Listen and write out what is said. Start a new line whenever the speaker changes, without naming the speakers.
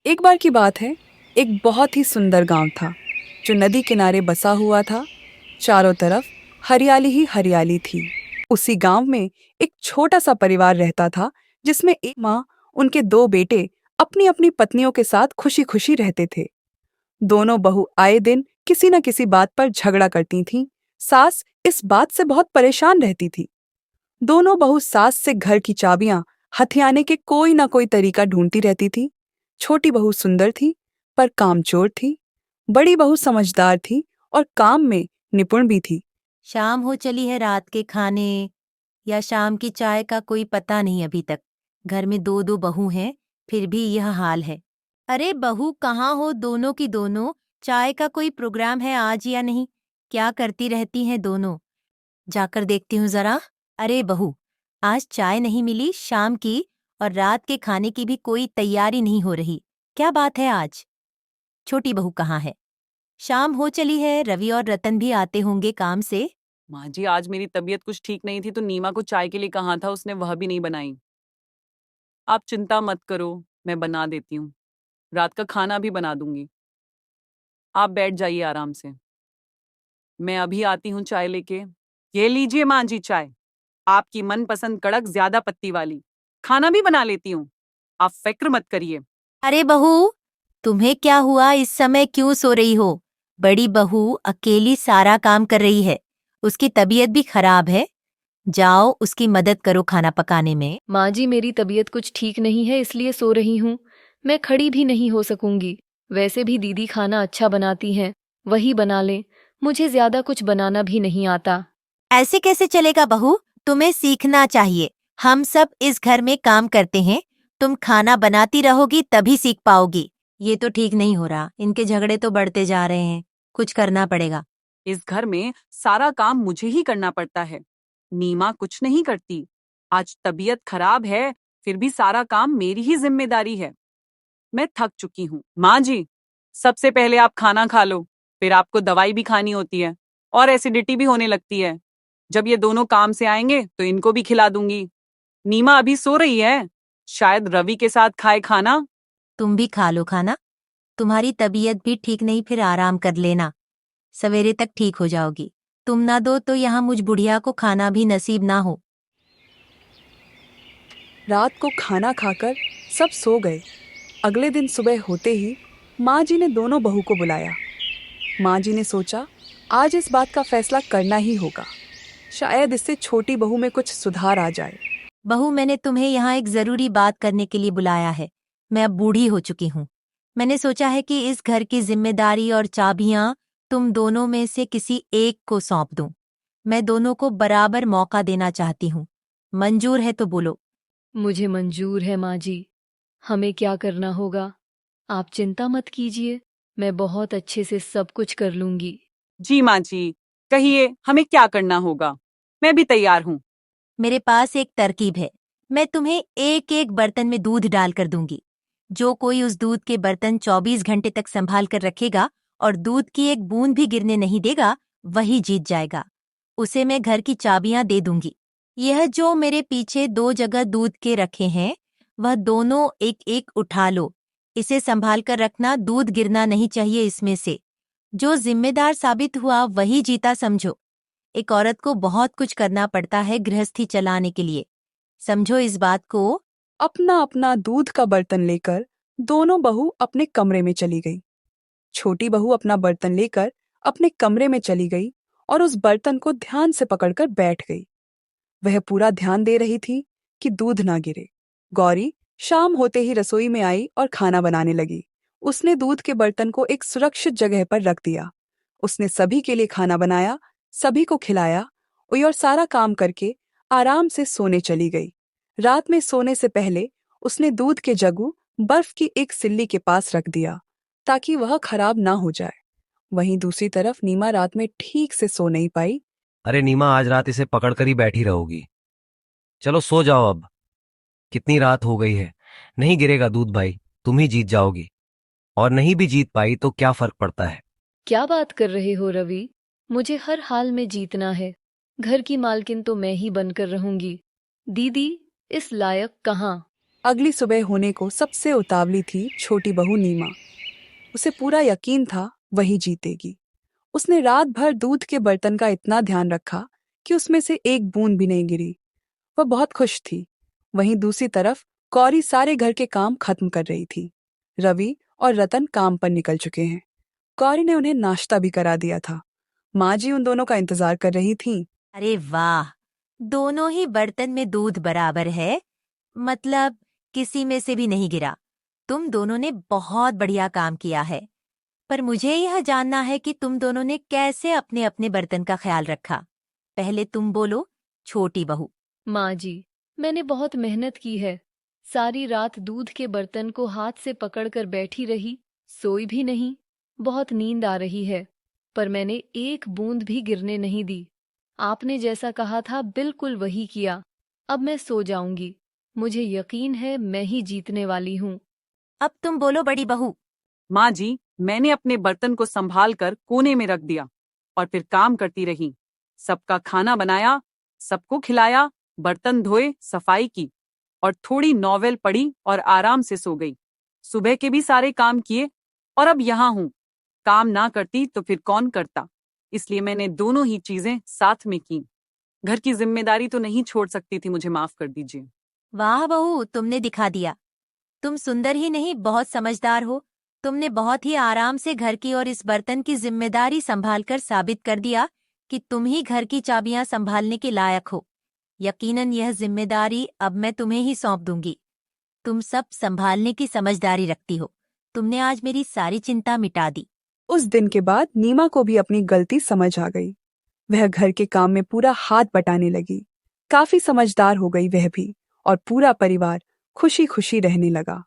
एक बार की बात है। एक बहुत ही सुंदर गांव था जो नदी किनारे बसा हुआ था। चारों तरफ हरियाली ही हरियाली थी। उसी गांव में एक छोटा सा परिवार रहता था जिसमें एक माँ, उनके दो बेटे अपनी अपनी पत्नियों के साथ खुशी खुशी रहते थे। दोनों बहू आए दिन किसी न किसी बात पर झगड़ा करती थीं। सास इस बात से बहुत परेशान रहती थी। दोनों बहू सास से घर की चाबियां हथियाने के कोई ना कोई तरीका ढूंढती रहती थी। छोटी बहू सुंदर थी पर कामचोर थी। बड़ी बहू समझदार थी और काम में निपुण भी थी।
शाम हो चली है, रात के खाने या शाम की चाय का कोई पता नहीं अभी तक। घर में दो दो बहू हैं, फिर भी यह हाल है। अरे बहू, कहाँ हो दोनों की दोनों? चाय का कोई प्रोग्राम है आज या नहीं? क्या करती रहती हैं दोनों? जाकर देखती हूँ जरा। अरे बहू, आज चाय नहीं मिली शाम की, और रात के खाने की भी कोई तैयारी नहीं हो रही। क्या बात है आज? छोटी बहू कहाँ है? शाम हो चली है, रवि और रतन भी आते होंगे काम से।
माँ जी, आज मेरी तबीयत कुछ ठीक नहीं थी तो नीमा को चाय के लिए कहा था, उसने वह भी नहीं बनाई। आप चिंता मत करो, मैं बना देती हूँ। रात का खाना भी बना दूंगी। आप बैठ जाइए आराम से, मैं अभी आती हूँ चाय लेके। ये लीजिए माँ जी चाय, आपकी मनपसंद कड़क ज्यादा पत्ती वाली। खाना भी बना लेती हूँ, आप फिक्र मत करिए।
अरे बहू, तुम्हें क्या हुआ? इस समय क्यों सो रही हो? बड़ी बहू अकेली सारा काम कर रही है, उसकी तबीयत भी खराब है। जाओ उसकी मदद करो खाना पकाने में।
माँ जी, मेरी तबीयत कुछ ठीक नहीं है इसलिए सो रही हूँ। मैं खड़ी भी नहीं हो सकूंगी। वैसे भी दीदी खाना अच्छा बनाती हैं, वही बना लें। मुझे ज्यादा कुछ बनाना भी नहीं आता।
ऐसे कैसे चलेगा बहू? तुम्हें सीखना चाहिए। हम सब इस घर में काम करते हैं, तुम खाना बनाती रहोगी तभी सीख पाओगी। ये तो ठीक नहीं हो रहा, इनके झगड़े तो बढ़ते जा रहे हैं। कुछ करना पड़ेगा।
इस घर में सारा काम मुझे ही करना पड़ता है, नीमा कुछ नहीं करती। आज तबीयत खराब है, फिर भी सारा काम मेरी ही जिम्मेदारी है। मैं थक चुकी हूँ। माँ जी, सबसे पहले आप खाना खा लो, फिर आपको दवाई भी खानी होती है और एसिडिटी भी होने लगती है। जब ये दोनों काम से आएंगे तो इनको भी खिला दूंगी। नीमा अभी सो रही है, शायद रवि के साथ खाए खाना।
तुम भी खा लो खाना। तुम्हारी तबीयत भी ठीक नहीं, फिर आराम कर लेना, सवेरे तक ठीक हो जाओगी। तुम ना दो तो यहाँ मुझ बुढ़िया को खाना भी नसीब ना हो।
रात को खाना खाकर सब सो गए। अगले दिन सुबह होते ही माँ जी ने दोनों बहू को बुलाया। माँ जी ने सोचा, आज इस बात का फैसला करना ही होगा। शायद इससे छोटी बहू में कुछ सुधार आ जाए।
बहू, मैंने तुम्हें यहाँ एक जरूरी बात करने के लिए बुलाया है। मैं अब बूढ़ी हो चुकी हूँ। मैंने सोचा है कि इस घर की जिम्मेदारी और चाबियां तुम दोनों में से किसी एक को सौंप दूं। मैं दोनों को बराबर मौका देना चाहती हूँ। मंजूर है तो बोलो।
मुझे मंजूर है माँ जी। हमें क्या करना होगा? आप चिंता मत कीजिए, मैं बहुत अच्छे से सब कुछ कर लूंगी।
जी माँ जी, कहिए हमें क्या करना होगा, मैं भी तैयार हूँ।
मेरे पास एक तरकीब है। मैं तुम्हें एक एक बर्तन में दूध डालकर दूंगी। जो कोई उस दूध के बर्तन 24 घंटे तक संभाल कर रखेगा और दूध की एक बूंद भी गिरने नहीं देगा, वही जीत जाएगा। उसे मैं घर की चाबियां दे दूंगी। यह जो मेरे पीछे दो जगह दूध के रखे हैं, वह दोनों एक एक उठा लो। इसे संभाल कर रखना, दूध गिरना नहीं चाहिए इसमें से। जो जिम्मेदार साबित हुआ वही जीता समझो। एक औरत को बहुत कुछ करना पड़ता है गृहस्थी चलाने के लिए, समझो इस बात को।
अपना अपना दूध का बर्तन लेकर दोनों बहू अपने कमरे में चली गई। छोटी बहू अपना बर्तन लेकर अपने कमरे में चली गई और उस बर्तन को ध्यान से पकड़कर बैठ गई। वह पूरा ध्यान दे रही थी कि दूध ना गिरे। गौरी शाम होते ही रसोई में आई और खाना बनाने लगी। उसने दूध के बर्तन को एक सुरक्षित जगह पर रख दिया। उसने सभी के लिए खाना बनाया, सभी को खिलाया और सारा काम करके आराम से सोने चली गई। रात में सोने से पहले उसने दूध के जगू बर्फ की एक सिल्ली के पास रख दिया ताकि वह खराब ना हो जाए। वहीं दूसरी तरफ नीमा रात में ठीक से सो नहीं पाई।
अरे नीमा, आज रात इसे पकड़कर ही बैठी रहोगी। चलो सो जाओ अब, कितनी रात हो गई है। नहीं गिरेगा दूध भाई, तुम ही जीत जाओगी। और नहीं भी जीत पाई तो क्या फर्क पड़ता है।
क्या बात कर रहे हो रवि? मुझे हर हाल में जीतना है। घर की मालकिन तो मैं ही बनकर रहूंगी। दीदी इस लायक कहाँ?
अगली सुबह होने को सबसे उतावली थी छोटी बहू नीमा। उसे पूरा यकीन था वही जीतेगी। उसने रात भर दूध के बर्तन का इतना ध्यान रखा कि उसमें से एक बूंद भी नहीं गिरी। वह बहुत खुश थी। वहीं दूसरी तरफ कौरी सारे घर के काम खत्म कर रही थी। रवि और रतन काम पर निकल चुके हैं। कौरी ने उन्हें नाश्ता भी करा दिया था। माँ जी उन दोनों का इंतजार कर रही थीं।
अरे वाह, दोनों ही बर्तन में दूध बराबर है, मतलब किसी में से भी नहीं गिरा। तुम दोनों ने बहुत बढ़िया काम किया है। पर मुझे यह जानना है कि तुम दोनों ने कैसे अपने अपने बर्तन का ख्याल रखा। पहले तुम बोलो, छोटी बहू।
माँ जी, मैंने बहुत मेहनत की है। सारी रात दूध के बर्तन को हाथ से पकड़कर बैठी रही, सोई भी नहीं। बहुत नींद आ रही है, पर मैंने एक बूंद भी गिरने नहीं दी। आपने जैसा कहा था बिल्कुल वही किया। अब मैं सो जाऊंगी। मुझे यकीन है मैं ही जीतने वाली हूँ।
अब तुम बोलो, बड़ी बहू।
माँ जी, मैंने अपने बर्तन को संभाल कर कोने में रख दिया और फिर काम करती रही। सबका खाना बनाया, सबको खिलाया, बर्तन धोए, सफाई की और थोड़ी नॉवेल पढ़ी और आराम से सो गई। सुबह के भी सारे काम किए और अब यहाँ हूँ। काम ना करती तो फिर कौन करता, इसलिए मैंने दोनों ही चीजें साथ में की। घर की जिम्मेदारी तो नहीं छोड़ सकती थी, मुझे माफ कर दीजिए।
वाह बहू, तुमने दिखा दिया। तुम सुंदर ही नहीं, बहुत समझदार हो। तुमने बहुत ही आराम से घर की और इस बर्तन की जिम्मेदारी संभालकर साबित कर दिया कि तुम ही घर की चाबियां संभालने के लायक हो। यकीनन यह जिम्मेदारी अब मैं तुम्हें ही सौंप दूंगी। तुम सब संभालने की समझदारी रखती हो। तुमने आज मेरी सारी चिंता मिटा दी।
उस दिन के बाद नीमा को भी अपनी गलती समझ आ गई। वह घर के काम में पूरा हाथ बटाने लगी। काफी समझदार हो गई वह भी, और पूरा परिवार खुशी खुशी रहने लगा।